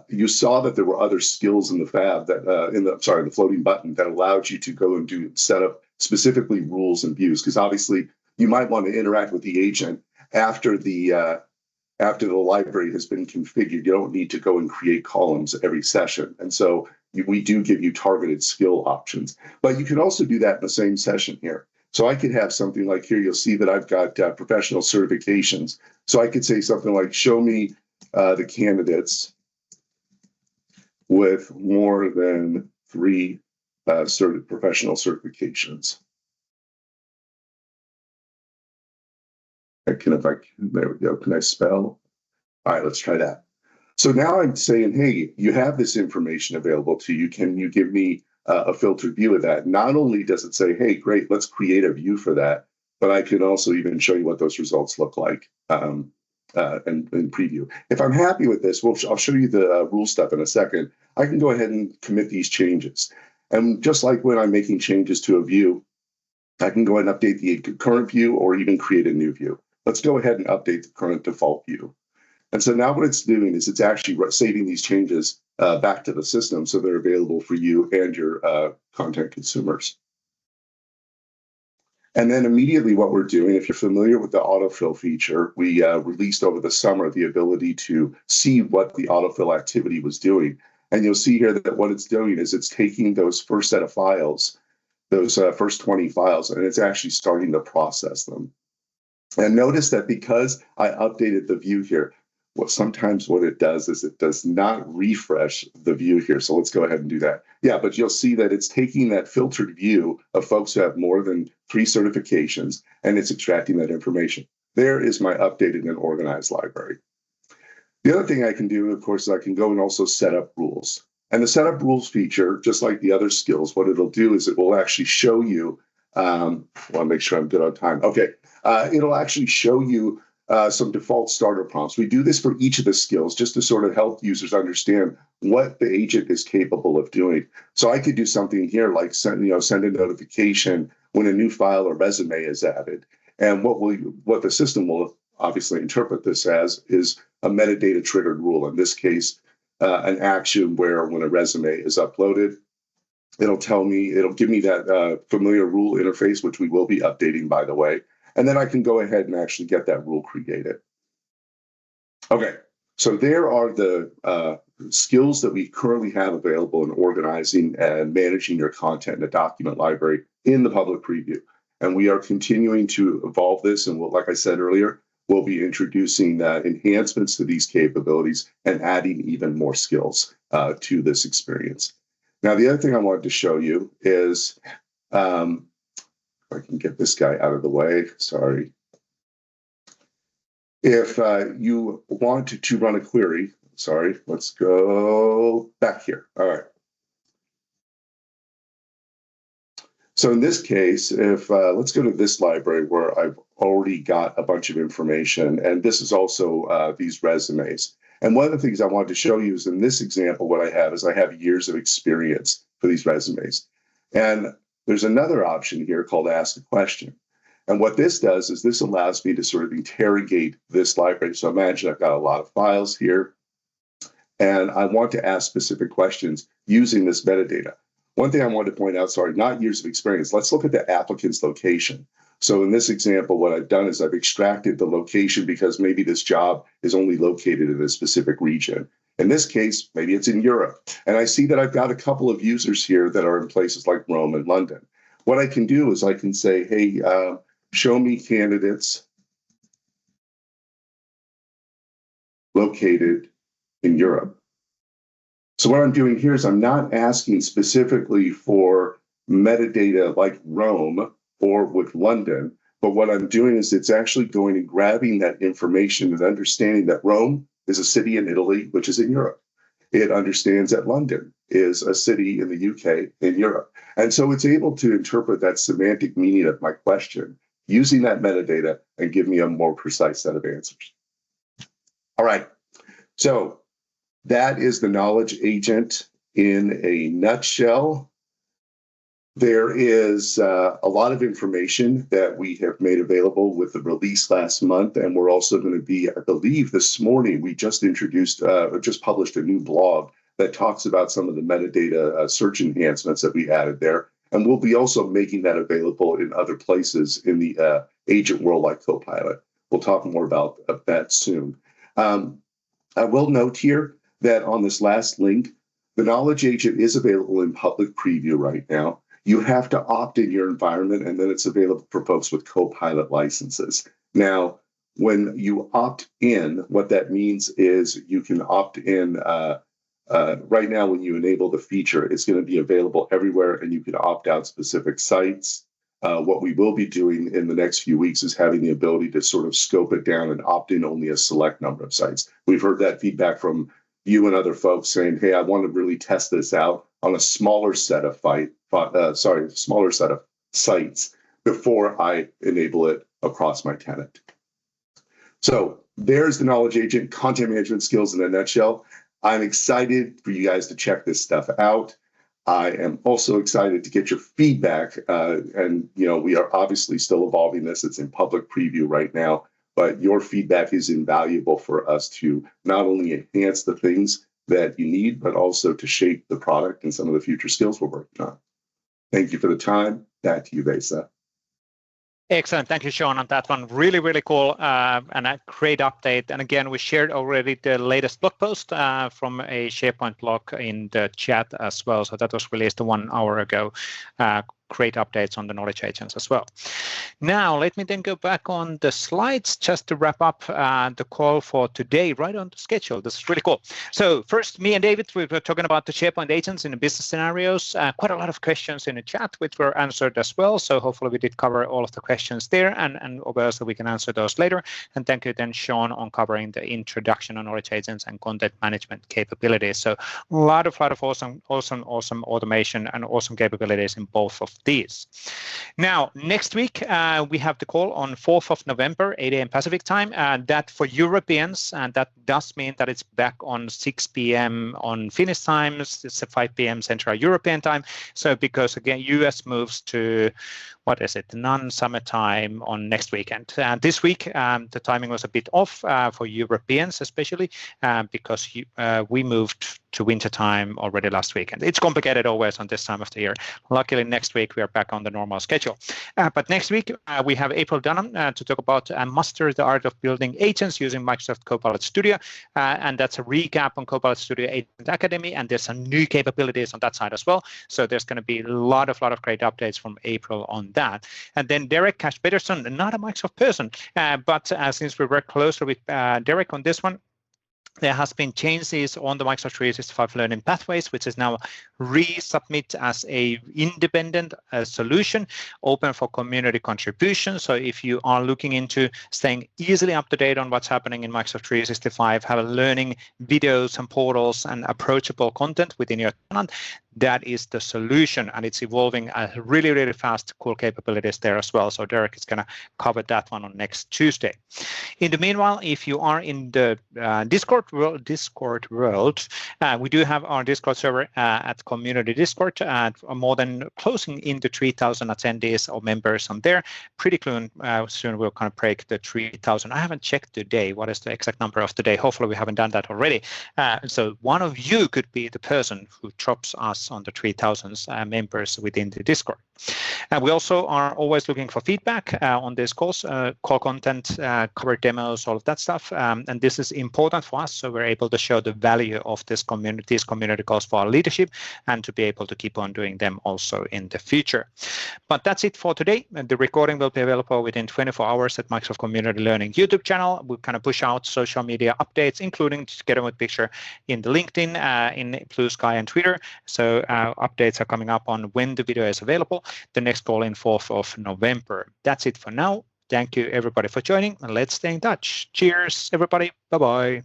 You saw that there were other skills in the fab the floating button that allowed you to go and set up specifically rules and views, because obviously you might want to interact with the agent after the library has been configured. You don't need to go and create columns every session. And so we do give you targeted skill options, but you can also do that in the same session here. So I could have something like here, you'll see that I've got professional certifications. So I could say something like, show me the candidates with more than 3 professional certifications. There we go. Can I spell? All right, let's try that. So now I'm saying, hey, you have this information available to you. Can you give me a filtered view of that? Not only does it say, hey, great, let's create a view for that, but I can also even show you what those results look like and preview. If I'm happy with this, I'll show you the rule stuff in a second. I can go ahead and commit these changes. And just like when I'm making changes to a view, I can go ahead and update the current view or even create a new view. Let's go ahead and update the current default view. And so now what it's doing is it's actually saving these changes back to the system so they're available for you and your content consumers. And then immediately what we're doing, if you're familiar with the autofill feature, we released over the summer the ability to see what the autofill activity was doing. And you'll see here that what it's doing is it's taking those first set of files, those first 20 files, and it's actually starting to process them. And notice that because I updated the view here, sometimes what it does is it does not refresh the view here. So let's go ahead and do that. Yeah, but you'll see that it's taking that filtered view of folks who have more than 3 certifications, and it's extracting that information. There is my updated and organized library. The other thing I can do, of course, is I can go and also set up rules. And the setup rules feature, just like the other skills, what it'll do is it will actually show you, I want to make sure I'm good on time. Okay, it'll actually show you some default starter prompts. We do this for each of the skills just to sort of help users understand what the agent is capable of doing. So I could do something here like send a notification when a new file or resume is added. And what the system will obviously interpret this as is a metadata triggered rule. In this case, an action where when a resume is uploaded, it'll give me that familiar rule interface, which we will be updating, by the way. And then I can go ahead and actually get that rule created. Okay, so there are the skills that we currently have available in organizing and managing your content in a document library in the public preview. And we are continuing to evolve this. And like I said earlier, we'll be introducing enhancements to these capabilities and adding even more skills to this experience. Now, the other thing I wanted to show you is, if I can get this guy out of the way, sorry. If you want to run a query, sorry, let's go back here. All right. So in this case, if let's go to this library where I've already got a bunch of information, and this is also these resumes. And one of the things I wanted to show you is in this example, what I have is I have years of experience for these resumes. And there's another option here called Ask a Question. And what this does is this allows me to sort of interrogate this library. So imagine I've got a lot of files here, and I want to ask specific questions using this metadata. One thing I wanted to point out, sorry, not years of experience. Let's look at the applicant's location. So in this example, what I've done is I've extracted the location because maybe this job is only located in a specific region. In this case, maybe it's in Europe. And I see that I've got a couple of users here that are in places like Rome and London. What I can do is I can say, hey, show me candidates located in Europe. So what I'm doing here is I'm not asking specifically for metadata like Rome or with London, but what I'm doing is it's actually going and grabbing that information and understanding that Rome is a city in Italy, which is in Europe. It understands that London is a city in the UK in Europe. And so it's able to interpret that semantic meaning of my question using that metadata and give me a more precise set of answers. All right, so that is the knowledge agent in a nutshell. There is a lot of information that we have made available with the release last month, and we're also going to be, I believe this morning, we just published a new blog that talks about some of the metadata search enhancements that we added there. And we'll be also making that available in other places in the agent world like Copilot. We'll talk more about that soon. I will note here that on this last link, the knowledge agent is available in public preview right now. You have to opt in your environment, and then it's available for folks with Copilot licenses. Now, when you opt in, what that means is you can opt in. Right now, when you enable the feature, it's going to be available everywhere, and you can opt out specific sites. What we will be doing in the next few weeks is having the ability to sort of scope it down and opt in only a select number of sites. We've heard that feedback from you and other folks saying, hey, I want to really test this out on a smaller set of smaller set of sites before I enable it across my tenant. So there's the knowledge agent, content management skills in a nutshell. I'm excited for you guys to check this stuff out. I am also excited to get your feedback. And we are obviously still evolving this. It's in public preview right now. But your feedback is invaluable for us to not only enhance the things that you need, but also to shape the product and some of the future skills we're working on. Thank you for the time. Back to you, Vesa. Excellent. Thank you, Sean, on that one. Really, really cool and a great update. And again, we shared already the latest blog post from a SharePoint blog in the chat as well. So that was released 1 hour ago. Great updates on the knowledge agents as well. Now, let me then go back on the slides just to wrap up the call for today, right on the schedule. This is really cool. So first, me and David, we were talking about the SharePoint agents in the business scenarios. Quite a lot of questions in the chat, which were answered as well. So hopefully we did cover all of the questions there, and also we can answer those later. And thank you then, Sean, on covering the introduction on knowledge agents and content management capabilities. So a lot of awesome automation and awesome capabilities in both of these. Now, next week, we have the call on 4th of November, 8 a.m. Pacific time. That for Europeans, and that does mean that it's back on 6 p.m. on Finnish time, it's 5 p.m. Central European time. So because, again, US moves to, what is it, non-summertime on next weekend. This week, the timing was a bit off for Europeans, especially because we moved to winter time already last weekend. It's complicated always on this time of the year. Luckily, next week we are back on the normal schedule. But next week we have April Dunham to talk about Master the Art of Building Agents using Microsoft Copilot Studio. And that's a recap on Copilot Studio Agent Academy. And there's some new capabilities on that side as well. So there's going to be a lot of great updates from April on that. And then Derek Cash-Peterson, not a Microsoft person, but since we work closely with Derek on this one, there has been changes on the Microsoft 365 Learning Pathways, which is now resubmit as a independent solution, open for community contribution. So if you are looking into staying easily up to date on what's happening in Microsoft 365, have learning videos and portals and approachable content within your tenant, that is the solution, and it's evolving really, really fast, cool capabilities there as well. So Derek is going to cover that one on next Tuesday. In the meanwhile, if you are in the Discord world, we do have our Discord server at Community Discord, more than closing into 3,000 attendees or members on there. Pretty soon we'll kind of break the 3,000. I haven't checked today what is the exact number of today. Hopefully we haven't done that already. So one of you could be the person who drops us on the 3,000 members within the Discord. And we also are always looking for feedback on this course, call content, cover demos, all of that stuff. And this is important for us, so we're able to show the value of these community calls for our leadership and to be able to keep on doing them also in the future. But that's it for today. The recording will be available within 24 hours at Microsoft Community Learning YouTube channel. We'll kind of push out social media updates, including Together with Picture in the LinkedIn, in Blue Sky and Twitter. So updates are coming up on when the video is available. The next call in 4th of November. That's it for now. Thank you everybody for joining, and let's stay in touch. Cheers, everybody. Bye-bye.